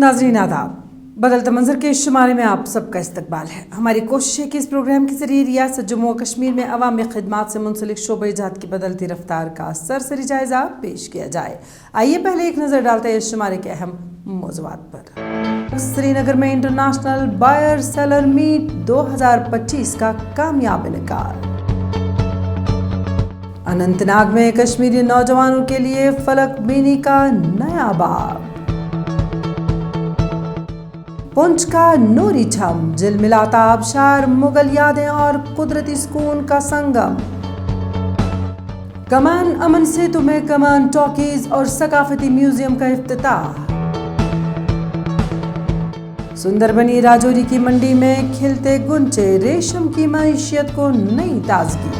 नाज़रीन आदाब, बदलते मंजर के शुमारे में आप सबका इस्तकबाल है। हमारी कोशिश है कि इस प्रोग्राम के जरिए रियासत जम्मू और कश्मीर में अवामी खिदमात से मुंसलिक शोबे इजात की बदलती रफ्तार का सरसरी जायजा पेश किया जाए। आइए पहले एक नज़र डालते हैं इस शुमारे के अहम मौज़ूआत पर। श्रीनगर में इंटरनेशनल बायर सेलर मीट 2025 का कामयाब इनेकाद। अनंतनाग में कश्मीरी नौजवानों के लिए फलक बीनी का नया बाब। पुंछ का नूरी छम, झिलमिलाता आबशार, मुगल यादें और कुदरती सुकून का संगम। कमान अमन सेतु में कमान टॉकीज और सकाफती म्यूजियम का इफ्तिताह। सुंदर बनी राजौरी की मंडी में खिलते गुंचे, रेशम की मईशियत को नई ताजगी।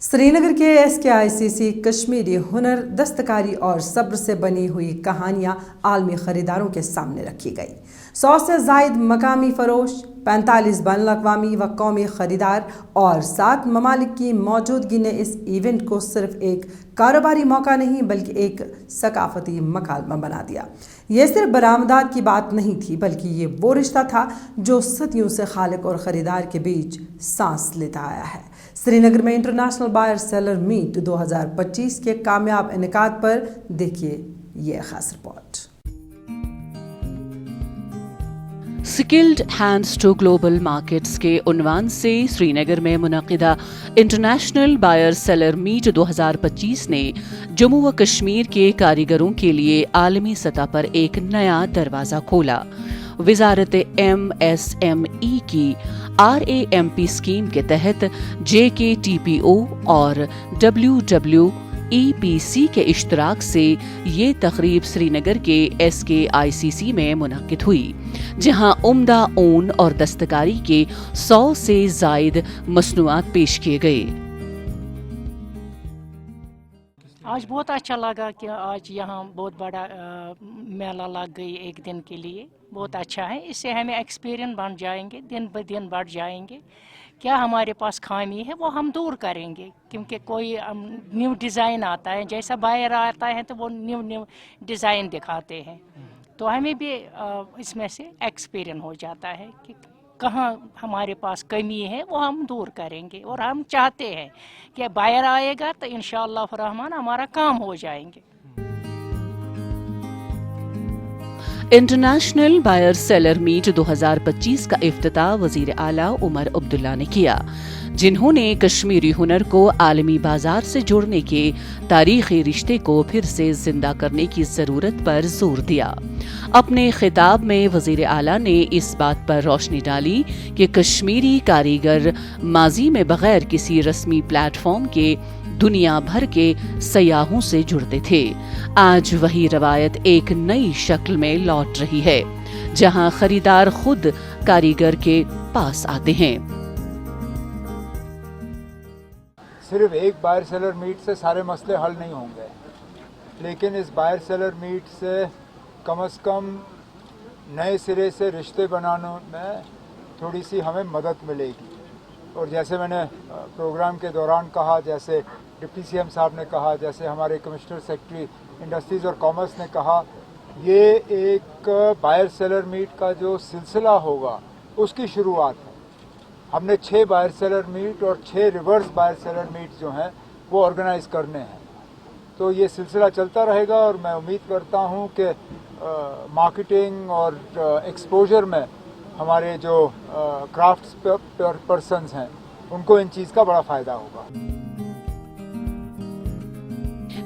श्रीनगर के SKICC कश्मीरी हुनर, दस्तकारी और सब्र से बनी हुई कहानियां आलमी खरीदारों के सामने रखी गई। 100 से जायद मकामी फरोश, 45 बैनुल-अक़वामी व कौमी खरीदार और 7 ममालिक की मौजूदगी ने इस इवेंट को सिर्फ एक कारोबारी मौका नहीं बल्कि एक सकाफती मकालमा बना दिया। ये सिर्फ बरामदात की बात नहीं थी, बल्कि ये वो रिश्ता था जो सदियों से खालिक और ख़रीदार के बीच सांस लेता आया है। श्रीनगर में इंटरनेशनल बायर सेलर मीट 2025 के कामयाब इनेकाद पर देखिए ये खास report. Skilled hands to global markets के उन्वान से श्रीनगर में मुनक़िदा इंटरनेशनल बायर सेलर मीट 2025 ने जम्मू व कश्मीर के कारीगरों के लिए आलमी सतह पर एक नया दरवाज़ा खोला। वज़ारत MSME की RAMP स्कीम के तहत JKTPO और WWEPC के इश्तराक से ये तक़रीब श्रीनगर के SKICC में मुनक़िद हुई, जहां उम्दा ऊन और दस्तकारी के 100 से ज़ायद मसनूआत पेश किए गए। आज बहुत अच्छा लगा कि आज यहाँ बहुत बड़ा मेला लग गई एक दिन के लिए। बहुत अच्छा है, इससे हमें एक्सपीरियंस बन जाएंगे, दिन ब दिन बढ़ जाएंगे। क्या हमारे पास खामी है वो हम दूर करेंगे, क्योंकि कोई न्यू डिज़ाइन आता है, जैसा बाहर आता है तो वो न्यू डिज़ाइन दिखाते हैं, तो हमें भी इसमें से एक्सपीरियंस हो जाता है कि कहाँ हमारे पास कमी है वो हम दूर करेंगे। और हम चाहते हैं कि बाहर आएगा तो इंशाअल्लाह रहमान हमारा काम हो जाएंगे। इंटरनेशनल बायर सेलर मीट 2025 का इफ्तिताह वज़ीर आला उमर अब्दुल्ला ने किया, जिन्होंने कश्मीरी हुनर को आलमी बाजार से जोड़ने के तारीखी रिश्ते को फिर से जिंदा करने की ज़रूरत पर जोर दिया। अपने खिताब में वज़ीर आला ने इस बात पर रोशनी डाली कि कश्मीरी कारीगर माजी में बगैर किसी रस्मी प्लेटफॉर्म के दुनिया भर के सयाहों से जुड़ते थे। आज वही रवायत एक नई शक्ल में लौट रही है, जहां खरीदार खुद कारीगर के पास आते हैं। सिर्फ एक बायर सेलर मीट से सारे मसले हल नहीं होंगे, लेकिन इस बायर सेलर मीट से कम नए सिरे से रिश्ते बनाने में थोड़ी सी हमें मदद मिलेगी। और जैसे मैंने प्रोग्राम के दौरान कहा, जैसे डिप्टी CM साहब ने कहा, जैसे हमारे कमिश्नर सेक्रेटरी इंडस्ट्रीज़ और कॉमर्स ने कहा, ये एक बायर सेलर मीट का जो सिलसिला होगा उसकी शुरुआत है। हमने 6 बायर सेलर मीट और 6 रिवर्स बायर सेलर मीट जो हैं वो ऑर्गेनाइज़ करने हैं, तो ये सिलसिला चलता रहेगा। और मैं उम्मीद करता हूँ कि मार्केटिंग और एक्सपोजर में हमारे जो क्राफ्ट्स पर्सन्स हैं उनको इन चीज़ का बड़ा फ़ायदा होगा।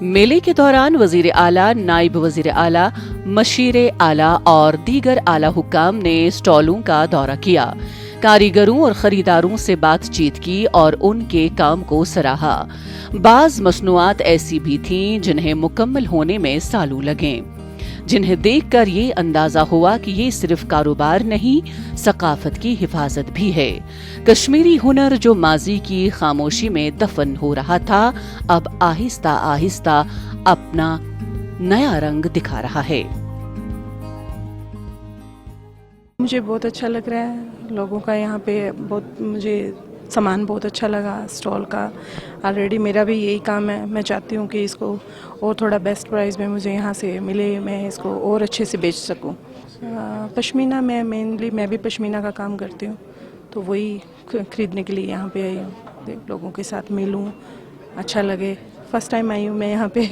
मेले के दौरान वज़ीर आला, नाइब वज़ीर आला, मशीर आला और दीगर आला हुक्काम ने स्टॉलों का दौरा किया, कारीगरों और खरीदारों से बातचीत की और उनके काम को सराहा। बाज़ मसनूआत ऐसी भी थीं जिन्हें मुकम्मल होने में सालों लगे, जिन्हें देखकर ये अंदाजा हुआ कि ये सिर्फ कारोबार नहीं, सकाफत की हिफाजत भी है। कश्मीरी हुनर जो माजी की खामोशी में दफन हो रहा था, अब आहिस्ता आहिस्ता अपना नया रंग दिखा रहा है। मुझे बहुत अच्छा लग रहा है, लोगों का यहाँ पे बहुत मुझे सामान बहुत अच्छा लगा स्टॉल का। ऑलरेडी मेरा भी यही काम है, मैं चाहती हूँ कि इसको और थोड़ा बेस्ट प्राइस में मुझे यहाँ से मिले, मैं इसको और अच्छे से बेच सकूँ। पश्मीना में मेनली मैं भी पश्मीना का काम करती हूँ, तो वही ख़रीदने के लिए यहाँ पे आई हूँ, लोगों के साथ मिलूँ, अच्छा लगे। फर्स्ट टाइम आई हूँ मैं यहाँ पे,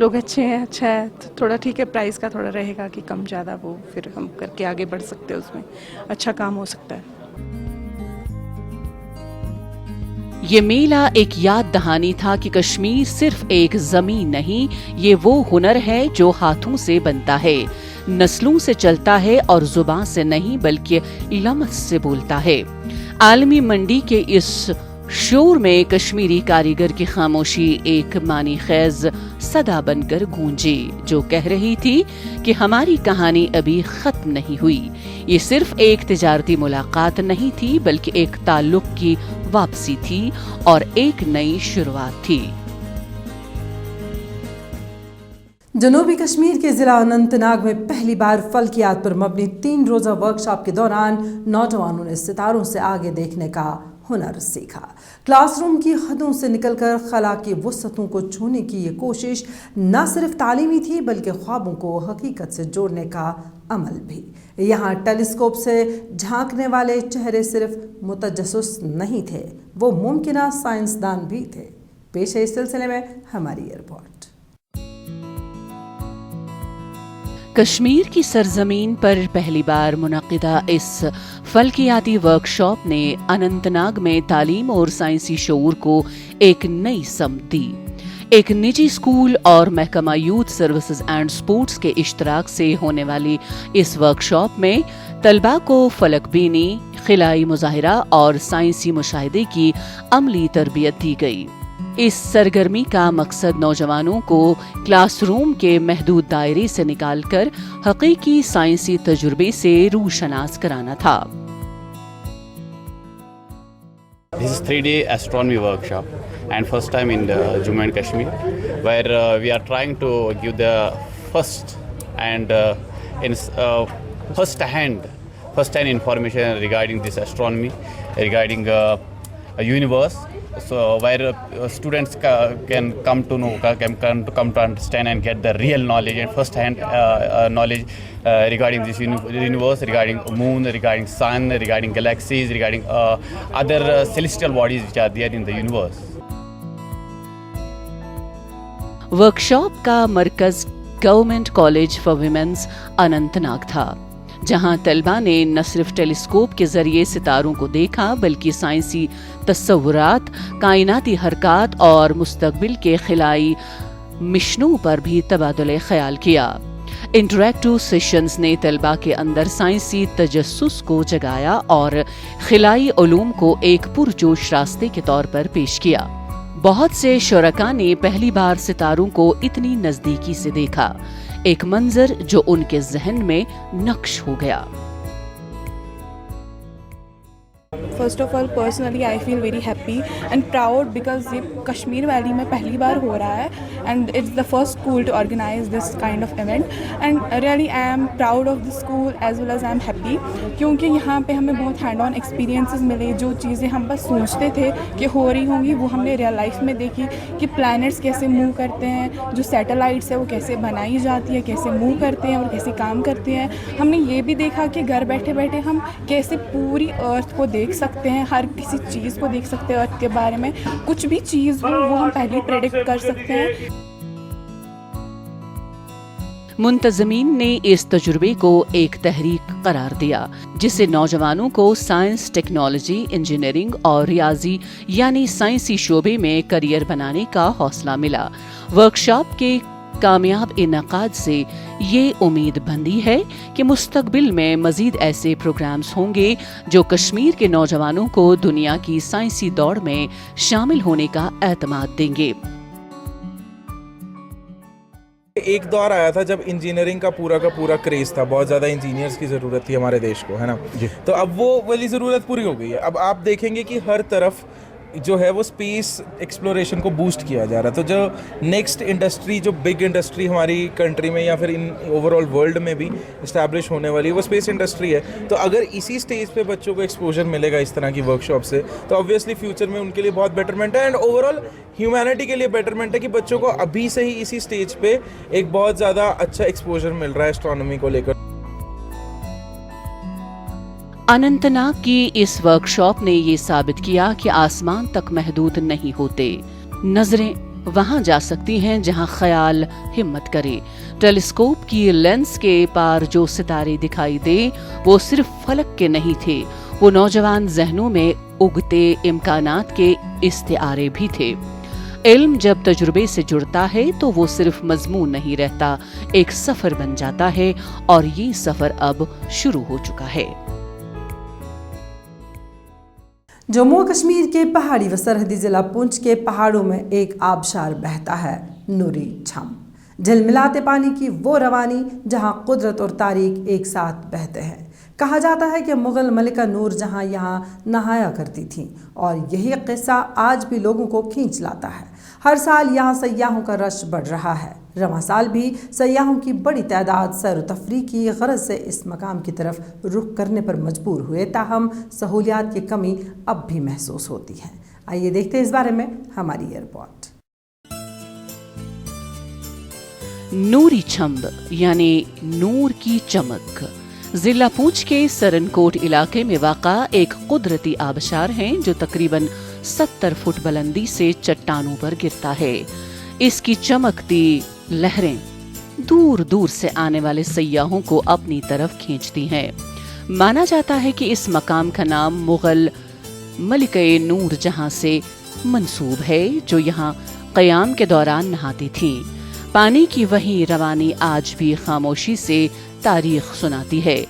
लोग अच्छे हैं, अच्छा है, तो थोड़ा ठीक है, प्राइस का थोड़ा रहेगा कि कम ज़्यादा, वो फिर हम करके आगे बढ़ सकते हैं, उसमें अच्छा काम हो सकता है। ये मेला एक याद दहानी था कि कश्मीर सिर्फ एक जमीन नहीं, ये वो हुनर है जो हाथों से बनता है, नस्लों से चलता है और जुबान से नहीं बल्कि लमस से बोलता है। आलमी मंडी के इस शोर में कश्मीरी कारीगर की खामोशी एक मानी खैज सदा बनकर गूंजी, जो कह रही थी कि हमारी कहानी अभी खत्म नहीं हुई। ये सिर्फ एक तिजारती मुलाकात नहीं थी बल्कि एक ताल्लुक की वापसी थी और एक नई शुरुआत थी। जनूबी कश्मीर के जिला अनंतनाग में पहली बार फल्कियात पर मबनी 3 रोज़ा वर्कशॉप के दौरान नौजवानों ने सितारों से आगे देखने का हुनर सीखा। क्लासरूम की हदों से निकलकर खला की वुसअतों को छूने की ये कोशिश न सिर्फ तालीमी थी बल्कि ख्वाबों को हकीकत से जोड़ने का अमल भी। यहाँ टेलीस्कोप से झांकने वाले चेहरे सिर्फ मुतजस्सिस नहीं थे, वो मुमकिना साइंसदान भी थे। पेश है इस सिलसिले में हमारी रिपोर्ट। कश्मीर की सरजमीन पर पहली बार मुनक़िदा इस फल्कियाती वर्कशॉप ने अनंतनाग में तालीम और साइंसी शऊर को एक नई समत दी। एक निजी स्कूल और महकमा यूथ सर्विसेज एंड स्पोर्ट्स के इश्तराक से होने वाली इस वर्कशॉप में तलबा को फलकबीनी, खिलाई मुजाहिरा और साइंसी मुशाहिदे की अमली तरबियत दी गई। इस सरगर्मी का मकसद नौजवानों को क्लासरूम के महदूद दायरे से निकालकर हकीकी साइंसी तजुर्बे से रूशनास कराना था। This is 3-day astronomy workshop and first time in Jammu and Kashmir, where we are trying to give the first hand information regarding this astronomy, regarding a universe. So where students can come to know, come to understand and get the real knowledge and first hand knowledge regarding this universe, regarding moon, regarding sun, regarding galaxies, regarding other celestial bodies which are there in the universe. Workshop का मरकज government college for womens Anantnag था, जहां तलबा ने न सिर्फ telescope के जरिए सितारों को देखा बल्कि साइंसी तस्वुरात, कायनाती हरकत और मुस्तकबिल के खिलाई मिशनों पर भी तबादुले ख्याल किया। इंटरैक्टिव सेशंस ने तलबा के अंदर साइंसी तजस्सुस को जगाया और खिलाई उलूम को एक पुरजोश रास्ते के तौर पर पेश किया। बहुत से शुरका ने पहली बार सितारों को इतनी नजदीकी से देखा, एक मंजर जो उनके जहन में नक्श हो गया। First of all personally I feel very happy and proud because ये कश्मीर वैली में पहली बार हो रहा है and it's the first school to organise this kind of event and really I am proud of the school as well as I am happy, क्योंकि यहाँ पे हमें बहुत हैंड ऑन एक्सपीरियंसेस मिले। जो चीज़ें हम बस सोचते थे कि हो रही होंगी वो हमने रियल लाइफ में देखी कि प्लैनेट्स कैसे मूव करते हैं, जो सैटेलाइट्स है वो कैसे बनाई जाती है, कैसे मूव करते हैं और कैसे काम करते हैं। हमने ये भी देखा कि घर बैठे बैठे हम कैसे पूरी अर्थ को देख सकते हैं, हर किसी चीज़ को देख सकते हैं, अर्थ के बारे में कुछ भी चीज़ हो वो हम पहले प्रेडिक्ट कर सकते हैं। मुंतज़मीन ने इस तजुर्बे को एक तहरीक करार दिया, जिससे नौजवानों को साइंस, टेक्नोलॉजी, इंजीनियरिंग और रियाजी यानी साइंसी शोबे में करियर बनाने का हौसला मिला। वर्कशॉप के कामयाब इनकाद से ये उम्मीद बंधी है कि मुस्तकबिल में मजीद ऐसे प्रोग्राम्स होंगे जो कश्मीर के नौजवानों को दुनिया की साइंसी दौड़ में शामिल होने का एतमाद देंगे। एक दौर आया था जब इंजीनियरिंग का पूरा क्रेज था, बहुत ज़्यादा इंजीनियर्स की ज़रूरत थी हमारे देश को, है ना। तो अब वो वाली ज़रूरत पूरी हो गई है। अब आप देखेंगे कि हर तरफ जो है वो स्पेस एक्सप्लोरेशन को बूस्ट किया जा रहा है। तो जो नेक्स्ट इंडस्ट्री, जो बिग इंडस्ट्री हमारी कंट्री में या फिर इन ओवरऑल वर्ल्ड में भी इस्टेब्लिश होने वाली है, वो स्पेस इंडस्ट्री है। तो अगर इसी स्टेज पे बच्चों को एक्सपोजर मिलेगा इस तरह की वर्कशॉप से, तो ऑब्वियसली फ्यूचर में उनके लिए बहुत बेटरमेंट है, एंड ओवरऑल ह्यूमैनिटी के लिए बेटरमेंट है कि बच्चों को अभी से ही इसी स्टेज पे एक बहुत ज़्यादा अच्छा एक्सपोजर मिल रहा है एस्ट्रोनॉमी को लेकर। अनंतनाग की इस वर्कशॉप ने ये साबित किया कि आसमान तक महदूद नहीं होते। नजरें वहां जा सकती हैं जहां ख्याल हिम्मत करे। टेलीस्कोप की लेंस के पार जो सितारे दिखाई दे वो सिर्फ फलक के नहीं थे, वो नौजवान जहनों में उगते इम्कानात के इस्तिआरे भी थे। इल्म जब तजुर्बे से जुड़ता है तो वो सिर्फ मजमून नहीं रहता, एक सफर बन जाता है, और ये सफर अब शुरू हो चुका है। जम्मू कश्मीर के पहाड़ी व सरहदी जिला पुंछ के पहाड़ों में एक आबशार बहता है, नूरी छम। झिलमिलाते पानी की वो रवानी जहां कुदरत और तारीख एक साथ बहते हैं। कहा जाता है कि मुगल मलिका नूर जहां यहाँ नहाया करती थीं, और यही किस्सा आज भी लोगों को खींच लाता है। हर साल यहाँ सयाहों का रश बढ़ रहा है। रवां साल भी सयाहों की बड़ी तादाद सैर व तफरीह की गरज से इस मकाम की तरफ रुख करने पर मजबूर हुए, ताहम सहूलियात की कमी अब भी महसूस होती है। आइए देखते हैं इस बारे में हमारी रिपोर्ट। नूरी छम्ब यानी नूर की चमक जिला पुंछ के सरनकोट इलाके में वाक़ा एक कुदरती आबशार है जो तकरीबन 70 फुट बुलंदी से चट्टानों पर गिरता है। इसकी चमकती लहरें दूर दूर से आने वाले सयाहों को अपनी तरफ खींचती हैं। माना जाता है कि इस मकाम का नाम मुगल मलिका नूर जहां से मंसूब है, जो यहाँ क़याम के दौरान नहाती थीं। पानी की वही रवानी आज भी खामोशी से तारीख सुनाती है।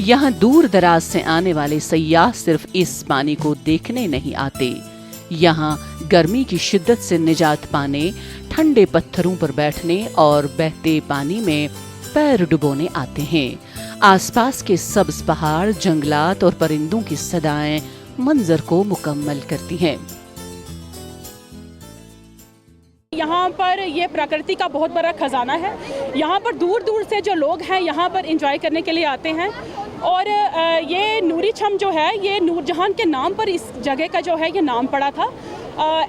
यहाँ दूर दराज से आने वाले सयाह सिर्फ इस पानी को देखने नहीं आते, यहाँ गर्मी की शिद्दत से निजात पाने, ठंडे पत्थरों पर बैठने और बहते पानी में पैर डुबोने आते हैं। आसपास के सब्ज पहाड़, जंगलात और परिंदों की सदाएं मंजर को मुकम्मल करती हैं। यहाँ पर ये प्रकृति का बहुत बड़ा खजाना है। यहाँ पर दूर दूर से जो लोग हैं यहाँ पर एंजॉय करने के लिए आते हैं, और ये नूरी छम जो है, ये नूरजहान के नाम पर इस जगह का जो है ये नाम पड़ा था।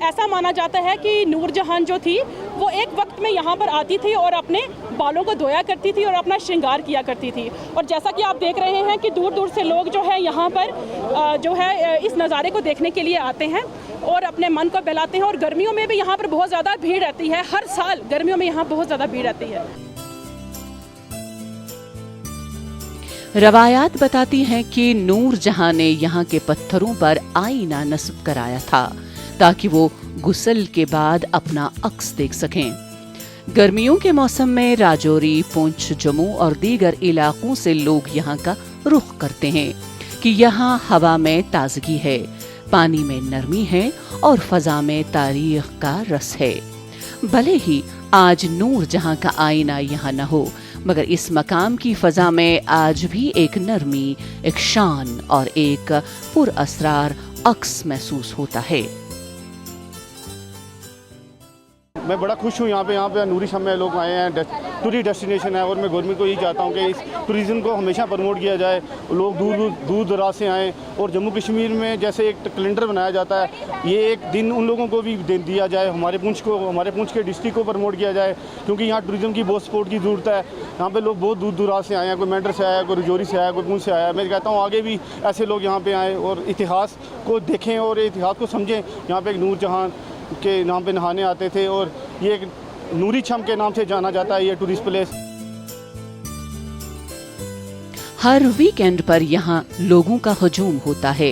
ऐसा माना जाता है कि नूरजहान जो थी वो एक वक्त में यहाँ पर आती थी और अपने बालों को धोया करती थी और अपना श्रृंगार किया करती थी। और जैसा कि आप देख रहे हैं कि दूर दूर से लोग जो है यहाँ पर जो है इस नज़ारे को देखने के लिए आते हैं और अपने मन को बहलाते हैं। और गर्मियों में भी यहाँ पर बहुत ज़्यादा भीड़ रहती है, हर साल गर्मियों में यहाँ बहुत ज़्यादा भीड़ रहती है। रवायात बताती हैं कि नूर जहां ने यहाँ के पत्थरों पर आईना नस्ब कराया था ताकि वो गुस्ल के बाद अपना अक्स देख सकें। गर्मियों के मौसम में राजौरी, पुंछ, जम्मू और दीगर इलाकों से लोग यहाँ का रुख करते हैं कि यहाँ हवा में ताजगी है, पानी में नरमी है और फजा में तारीख का रस है। भले ही आज नूर जहां का आईना यहाँ न हो, मगर इस मकाम की फजा में आज भी एक नरमी, एक शान और एक पुरअसरार अक्स महसूस होता है। मैं बड़ा खुश हूँ यहाँ पे नूरी छम में लोग आए हैं, टूरिस्ट डेस्टिनेशन है, और मैं गवर्नमेंट को यही चाहता हूँ कि इस टूरिज़्म को हमेशा प्रमोट किया जाए, लोग दूर दराज से आएँ। और जम्मू कश्मीर में जैसे एक कैलेंडर बनाया जाता है, ये एक दिन उन लोगों को भी दिया जाए, हमारे पुंछ के डिस्ट्रिक्ट को प्रमोट किया जाए, क्योंकि यहाँ टूरिज़्म की बहुत सपोर्ट की ज़रूरत है। यहाँ पे लोग बहुत दूर दराज से आए हैं, कोई मेंढर से आया, कोई रजौरी से आया, कोई पुंछ से आया। मैं कहता हूँ आगे भी ऐसे लोग यहाँ पे आएँ और इतिहास को देखें और इतिहास को समझें। यहाँ पे एक नूरजहां के नाम पे नहाने आते थे और ये एक नूरी छम के नाम से जाना जाता है ये टूरिस्ट प्लेस। हर वीकेंड पर यहाँ लोगों का हजूम होता है।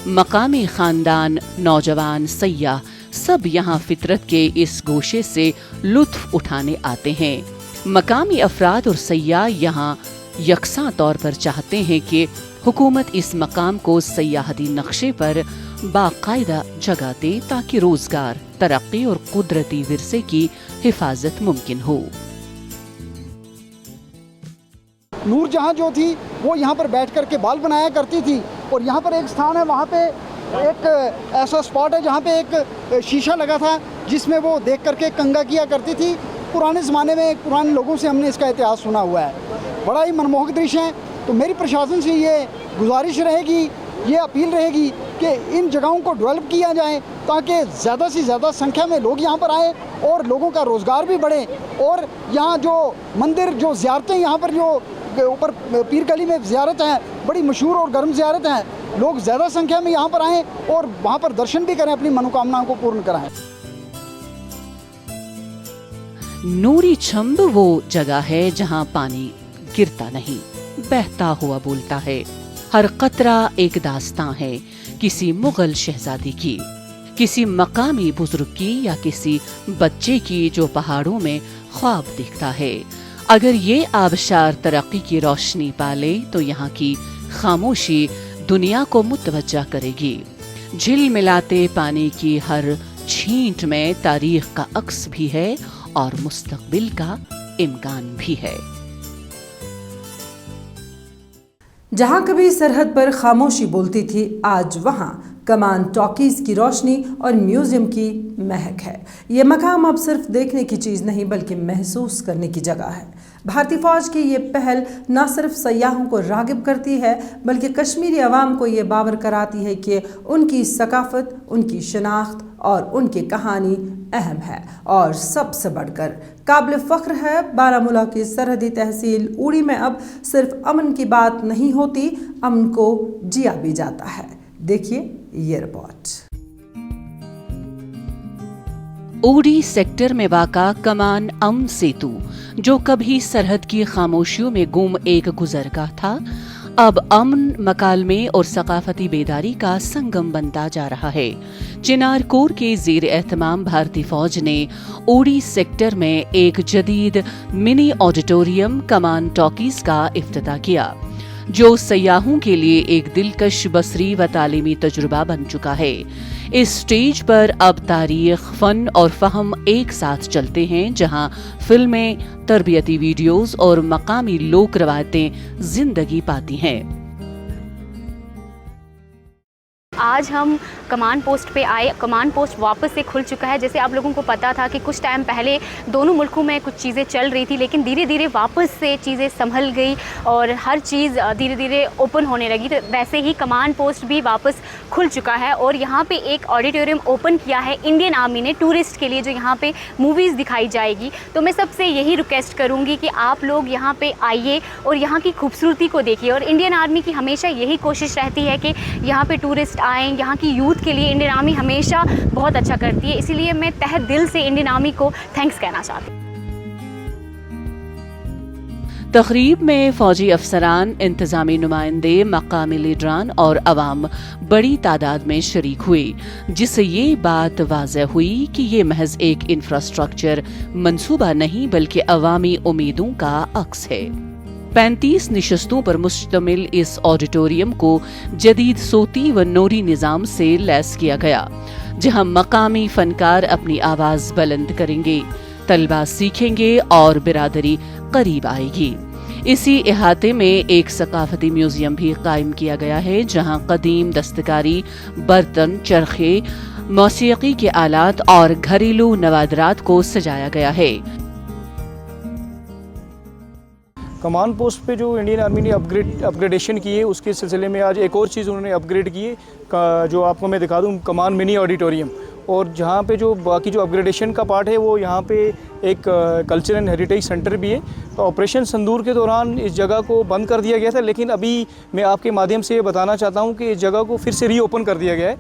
मकामी खानदान, नौजवान, सयाह सब यहाँ फितरत के इस गोशे से लुत्फ उठाने आते हैं। मकामी अफराद और सयाह यहाँ यकसा तौर पर चाहते हैं कि हुकूमत इस मकाम को सयाहती नक्शे पर बाकायदा जगह दे ताकि रोजगार, तरक्की और कुदरती विरसे की हिफाजत मुमकिन हो। नूरजहां जो थी वो यहाँ पर बैठ कर के बाल बनाया करती थी, और यहाँ पर एक स्थान है, वहाँ पे ایک ایسا اسپاٹ ہے جہاں پہ ایک شیشہ لگا تھا جس میں وہ دیکھ کر کے کنگا کیا کرتی تھی. پرانے زمانے میں پرانے لوگوں سے ہم نے اس کا اتہاس سنا ہوا ہے. بڑا ہی منموہک درش ہے. تو میری پرشاسن سے یہ گزارش رہے گی, یہ اپیل رہے گی کہ ان جگہوں کو ڈیولپ کیا جائے تاکہ زیادہ سے زیادہ سنکھیا میں لوگ یہاں پر آئیں اور لوگوں کا روزگار بھی بڑھے, اور یہاں جو مندر جو زیارتیں یہاں پر جو اوپر پیر گلی میں زیارت ہیں بڑی مشہور اور گرم زیارت ہیں, لوگ زیادہ سنکھیا میں یہاں پر آئیں اور وہاں پر درشن بھی کریں, اپنی منوکامناؤں کو پورن کرائیں. نوری چھمب وہ جگہ ہے جہاں پانی گرتا نہیں, بہتا ہوا بولتا ہے. ہر قطرہ ایک داستاں ہے کسی مغل شہزادی کی, کسی مقامی بزرگ کی یا کسی بچے کی جو پہاڑوں میں خواب دیکھتا ہے. اگر یہ آبشار ترقی کی روشنی پالے تو یہاں کی خاموشی دنیا کو متوجہ کرے گی. جھل ملاتے پانی کی ہر چھینٹ میں تاریخ کا عکس بھی ہے اور مستقبل کا امکان بھی ہے. جہاں کبھی سرحد پر خاموشی بولتی تھی, آج وہاں کمان ٹاکیز کی روشنی اور میوزیم کی مہک ہے. یہ مقام اب صرف دیکھنے کی چیز نہیں بلکہ محسوس کرنے کی جگہ ہے. بھارتی فوج کی یہ پہل نہ صرف سیاحوں کو راغب کرتی ہے بلکہ کشمیری عوام کو یہ باور کراتی ہے کہ ان کی ثقافت, ان کی شناخت اور ان کی کہانی اہم ہے. اور سب سے بڑھ کر قابل فخر ہے, بارہمولہ کی سرحدی تحصیل اوڑی میں اب صرف امن کی بات نہیں ہوتی, امن کو جیا بھی جاتا ہے. دیکھیے یہ رپورٹ. اوڑی سیکٹر میں واقع کمان امن سیتو, جو کبھی سرحد کی خاموشیوں میں گم ایک گزرگاہ تھا, اب امن, مکالمے اور ثقافتی بیداری کا سنگم بنتا جا رہا ہے. چنار کور کے زیر اہتمام بھارتی فوج نے اوڑی سیکٹر میں ایک جدید منی آڈیٹوریم کمان ٹاکیز کا افتتاح کیا, جو سیاحوں کے لیے ایک دلکش بصری و تعلیمی تجربہ بن چکا ہے. اس سٹیج پر اب تاریخ, فن اور فہم ایک ساتھ چلتے ہیں, جہاں فلمیں, تربیتی ویڈیوز اور مقامی لوک روایتیں زندگی پاتی ہیں. آج ہم کمان پوسٹ پہ آئے. کمان پوسٹ واپس سے کھل چکا ہے. جیسے آپ لوگوں کو پتا تھا کہ کچھ ٹائم پہلے دونوں ملکوں میں کچھ چیزیں چل رہی تھی, لیکن دھیرے دھیرے واپس سے چیزیں سنبھل گئی اور ہر چیز دھیرے دھیرے اوپن ہونے لگی. تو ویسے ہی کمان پوسٹ بھی واپس کھل چکا ہے اور یہاں پہ ایک آڈیٹوریم اوپن کیا ہے انڈین آرمی نے ٹورسٹ کے لیے, جو یہاں پہ موویز دکھائی جائے گی. تو میں سب سے یہی ریکویسٹ کروں گی کہ آپ لوگ یہاں پہ آئیے اور یہاں کی خوبصورتی کو دیکھیے. اور انڈین آرمی کی ہمیشہ یہی کوشش رہتی ہے کہ یہاں پہ ٹورسٹ آئیں. یہاں کی یوتھ کے لیے انڈین آرمی ہمیشہ بہت اچھا کرتی ہے, اسی لیے میں تہہ دل سے انڈین آرمی کو تھینکس کہنا چاہتی ہوں. تقریب میں فوجی افسران, انتظامی نمائندے, مقامی لیڈران اور عوام بڑی تعداد میں شریک ہوئے, جس سے یہ بات واضح ہوئی کہ یہ محض ایک انفراسٹرکچر منصوبہ نہیں بلکہ عوامی امیدوں کا عکس ہے. 35 نشستوں پر مشتمل اس آڈیٹوریم کو جدید صوتی و نوری نظام سے لیس کیا گیا, جہاں مقامی فنکار اپنی آواز بلند کریں گے, طلباء سیکھیں گے اور برادری قریب آئے گی. اسی احاطے میں ایک ثقافتی میوزیم بھی قائم کیا گیا ہے, جہاں قدیم دستکاری, برتن, چرخے, موسیقی کے آلات اور گھریلو نوادرات کو سجایا گیا ہے. کمان پوسٹ پہ جو انڈین آرمی نے اپگریڈیشن کی ہے, اس کے سلسلے میں آج ایک اور چیز انہوں نے اپگریڈ کی ہے, جو آپ کو میں دکھا دوں, کمان منی آڈیٹوریم. اور جہاں پہ جو باقی جو اپگریڈیشن کا پارٹ ہے وہ یہاں پہ ایک کلچر اینڈ ہیریٹیج سینٹر بھی ہے. تو آپریشن سندور کے دوران اس جگہ کو بند کر دیا گیا تھا, لیکن ابھی میں آپ کے مادھیم سے یہ بتانا چاہتا ہوں کہ اس جگہ کو پھر سے ری اوپن کر دیا گیا ہے.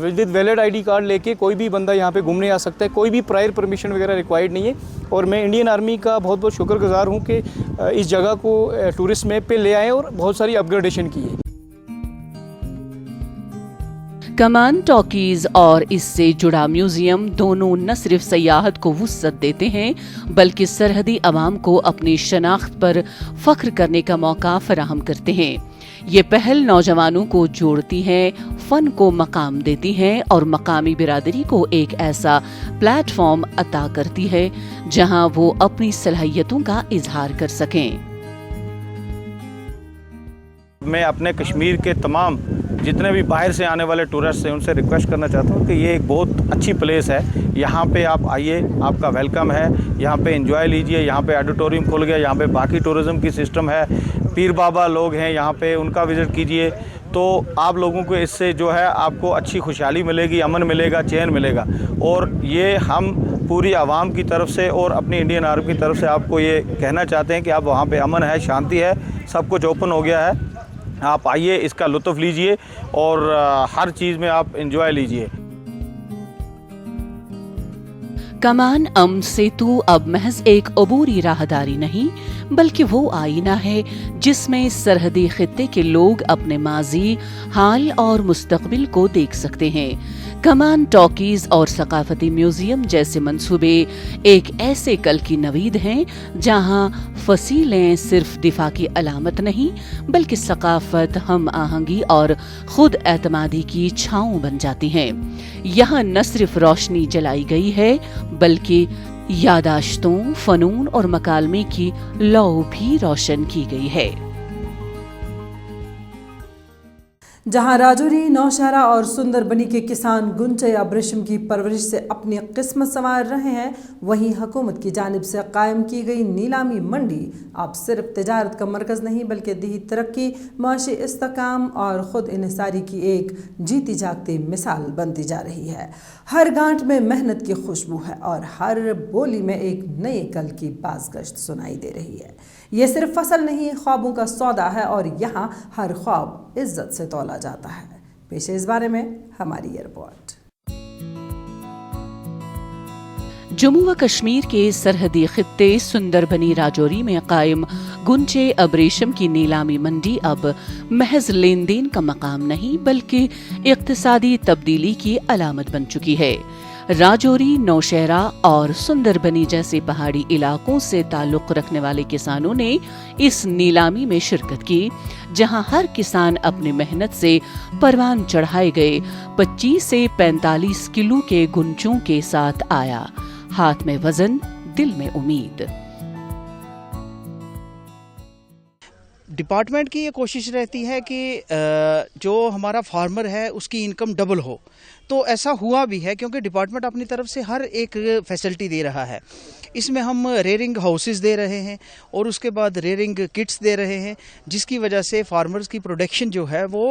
With valid I D card لے کے کوئی بھی بندہ یہاں پہ گھومنے آ سکتا ہے, کوئی بھی پرائر پرمیشن وغیرہ ریکوائرڈ نہیں ہے. اور میں انڈین آرمی کا بہت بہت شکر گزار ہوں کہ اس جگہ کو ٹورسٹ میپ پہ لے آئے اور بہت ساری اپگریڈیشن کی ہے. کمان ٹاکیز اور اس سے جڑا میوزیم دونوں نہ صرف سیاحت کو وسعت دیتے ہیں بلکہ سرحدی عوام کو اپنی شناخت پر فخر کرنے کا موقع فراہم کرتے ہیں. یہ پہل نوجوانوں کو جوڑتی ہے, فن کو مقام دیتی ہے اور مقامی برادری کو ایک ایسا پلیٹ فارم عطا کرتی ہے جہاں وہ اپنی صلاحیتوں کا اظہار کر سکیں. मैं अपने कश्मीर के तमाम जितने भी बाहर से आने वाले टूरिस्ट हैं उनसे रिक्वेस्ट करना चाहता हूँ कि ये एक बहुत अच्छी प्लेस है, यहाँ पे आप आइए, आपका वेलकम है, यहाँ पे एंजॉय लीजिए। यहाँ पे ऑडिटोरियम खुल गया, यहाँ पे बाकी टूरिज़्म की सिस्टम है, पीर बाबा लोग हैं यहाँ पे, उनका विज़िट कीजिए। तो आप लोगों को इससे जो है आपको अच्छी खुशहाली मिलेगी, अमन मिलेगा, चैन मिलेगा। और ये हम पूरी आवाम की तरफ से और अपनी इंडियन आर्मी की तरफ से आपको ये कहना चाहते हैं कि आप वहाँ पे अमन है, शांति है, सब कुछ ओपन हो गया है। आप आइए, इसका लुत्फ़ लीजिए और हर चीज़ में आप एंजॉय लीजिए। कमान अमन सेतु अब महज एक अबूरी राहदारी नहीं बल्कि वो आईना है जिसमें सरहदी खित्ते के लोग अपने माजी, हाल और मुस्तकबिल को देख सकते हैं। कमान टॉकीज और सकाफती म्यूजियम जैसे मंसूबे एक ऐसे कल की नवीद हैं जहां फसीलें सिर्फ दिफा की अलामत नहीं बल्कि सकाफत, हम आहंगी और खुद एतमादी की छांव बन जाती हैं। यहाँ न सिर्फ रोशनी जलाई गई है बल्कि यादाश्तों, फनून और मकालमे की लौ भी रोशन की गई है। जहां राजौरी, नौशहरा और सुंदरबनी के किसान गुंचे अब्रेशम की परवरिश से अपनी किस्मत संवार रहे हैं, वहीं हुकूमत की जानिब से कायम की गई नीलामी मंडी अब सिर्फ तिजारत का मरकज़ नहीं बल्कि देही तरक्की, माशी इस्तेकाम और ख़ुद इन्हिसारी की एक जीती जागती मिसाल बनती जा रही है। हर गांठ में मेहनत की खुशबू है और हर बोली में एक नए कल की बाज़गश्त सुनाई दे रही है। ये सिर्फ फसल नहीं, ख्वाबों का सौदा है और यहाँ हर ख्वाब इज्जत से तौला जाता है। पेश इस बारे में हमारी ये रिपोर्ट। जम्मू व कश्मीर के सरहदी खित्ते सुंदरबनी राजौरी में कायम गुंचे अब्रेशम की नीलामी मंडी अब महज लेन देन का मकाम नहीं बल्कि इक्तिसादी तब्दीली की अलामत बन चुकी है। राजौरी, नौशहरा और सुंदरबनी जैसे पहाड़ी इलाकों से ताल्लुक रखने वाले किसानों ने इस नीलामी में शिरकत की, जहां हर किसान अपनी मेहनत से परवान चढ़ाए गए 25 से 45 किलो के गुंचों के साथ आया। हाथ में वजन, दिल में उम्मीद। डिपार्टमेंट की ये कोशिश रहती है कि जो हमारा फार्मर है उसकी इनकम डबल हो, तो ऐसा हुआ भी है क्योंकि डिपार्टमेंट अपनी तरफ से हर एक फैसिलिटी दे रहा है। इसमें हम रेयरिंग हाउसेस दे रहे हैं और उसके बाद रेयरिंग किट्स दे रहे हैं, जिसकी वजह से फार्मर्स की प्रोडक्शन जो है वो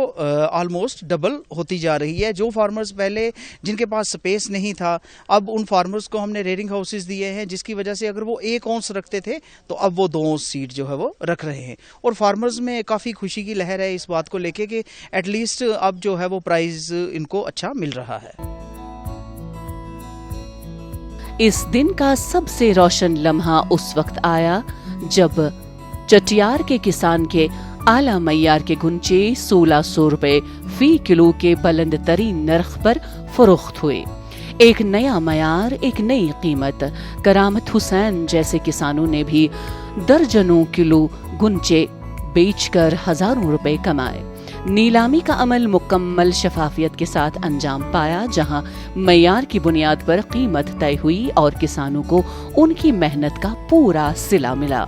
ऑलमोस्ट डबल होती जा रही है। जो फार्मर्स पहले जिनके पास स्पेस नहीं था, अब उन फार्मर्स को हमने रेयरिंग हाउसेस दिए हैं, जिसकी वजह से अगर वो 1 औंस रखते थे तो अब वो 2 औंस सीड जो है वो रख रहे हैं। और फार्मर्स में काफ़ी खुशी की लहर है इस बात को लेके कि एटलीस्ट अब जो है वो प्राइस इनको अच्छा मिल रहा है। इस दिन का सबसे रोशन लम्हा उस वक्त आया जब चटियार के किसान के आला मय्यार के गुंचे 1600 रुपए फी किलो के बुलंद तरीन नर्ख पर फरोख्त हुए। एक नया मयार, एक नई कीमत। करामत हुसैन जैसे किसानों ने भी दर्जनों किलो गुंचे बेचकर हजारों रुपए कमाए। नीलामी का अमल मुकम्मल शफाफियत के साथ अंजाम पाया, जहां मयार की बुनियाद पर कीमत तय हुई और किसानों को उनकी मेहनत का पूरा सिला मिला।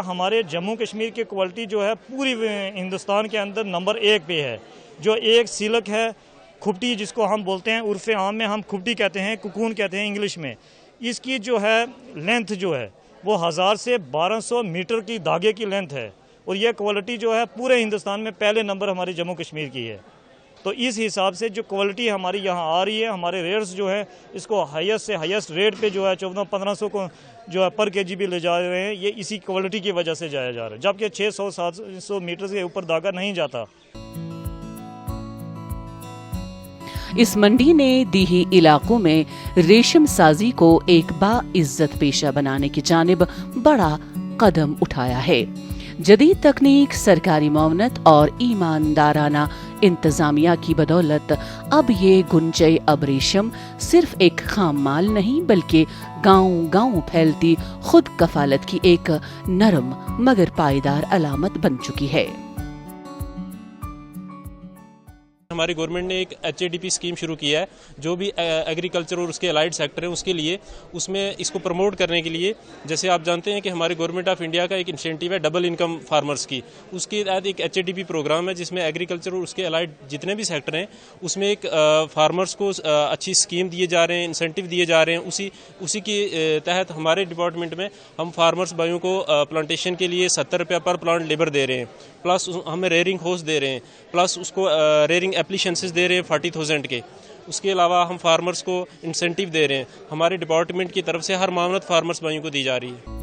हमारे जम्मू कश्मीर की क्वालिटी जो है पूरी हिंदुस्तान के अंदर नंबर 1 पे है। जो एक सिलक है, खुपटी जिसको हम बोलते हैं, उर्फ़े आम में हम खुपटी कहते हैं, कुकून कहते हैं इंग्लिश में। इसकी जो है लेंथ जो है वो 1000 से 1200 मीटर की धागे की लेंथ है और ये क्वालिटी जो है पूरे हिंदुस्तान में पहले नंबर हमारे जम्मू कश्मीर की है। तो इस हिसाब से जो क्वालिटी हमारी यहाँ आ रही है, हमारे रेट्स जो है इसको हाईएस्ट से हाईएस्ट रेट पे जो है 1400-1500 को जो है पर केजी भी ले जा रहे हैं। ये इसी क्वालिटी की वजह से जाया जा रहा है, जबकि 600-700 मीटर के ऊपर धागा नहीं जाता। इस मंडी ने दीही इलाकों में रेशम साजी को एक बाइज्जत पेशा बनाने की जानिब बड़ा कदम उठाया है। जदीद तकनीक, सरकारी मुआवनत और ईमानदाराना इंतजामिया की बदौलत अब ये गुंचे अब्रेशम सिर्फ एक खाम माल नहीं बल्कि गांव-गांव फैलती खुद कफालत की एक नरम मगर पायदार अलामत बन चुकी है। हमारी गवर्नमेंट ने एक HADP स्कीम शुरू किया है, जो भी एग्रीकल्चर और उसके अलाइड सेक्टर हैं उसके लिए, उसमें इसको प्रमोट करने के लिए, जैसे आप जानते हैं कि हमारे गवर्नमेंट ऑफ इंडिया का एक इंसेंटिव है डबल इनकम फार्मर्स की, उसके तहत एक HADP प्रोग्राम है जिसमें एग्रीकल्चर और उसके अलाइड जितने भी सेक्टर हैं उसमें एक फार्मर्स को अच्छी स्कीम दिए जा रहे हैं, इंसेंटिव दिए जा रहे हैं। उसी के तहत हमारे डिपार्टमेंट में हम फार्मर्स भाइयों को प्लांटेशन के लिए 70 रुपये पर प्लांट लेबर दे रहे हैं, प्लस हमें रेयरिंग होस्ट दे रहे हैं, प्लस उसको रेयरिंग एप्लीकेशंस दे रहे हैं 40,000 के। उसके अलावा हम फार्मर्स को इंसेंटिव दे रहे हैं, हमारे डिपार्टमेंट की तरफ से हर मामलत फार्मर्स भाइयों को दी जा रही है।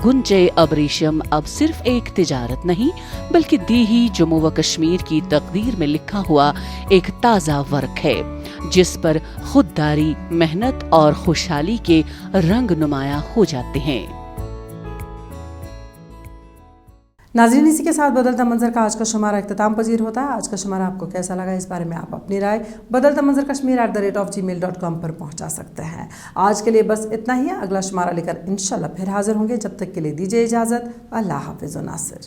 गुंजे अब रेशम अब सिर्फ एक तिजारत नहीं बल्कि दीही जम्मू व कश्मीर की तकदीर में लिखा हुआ एक ताज़ा वर्क है, जिस पर खुददारी, मेहनत और खुशहाली के रंग नुमाया हो जाते हैं। नाज़रीन, इसी के साथ बदलता मंजर का आज का शुमारा इख्तिताम पजीर होता है। आज का शुमारा आपको कैसा लगा, इस बारे में आप अपनी राय बदलता मंजर kashmir@gmail.com पर पहुंचा सकते हैं। आज के लिए बस इतना ही है। अगला शुमारा लेकर इंशाल्लाह फिर हाजिर होंगे। जब तक के लिए दीजिए इजाज़त। अल्लाह हाफ़िज़। नासिर।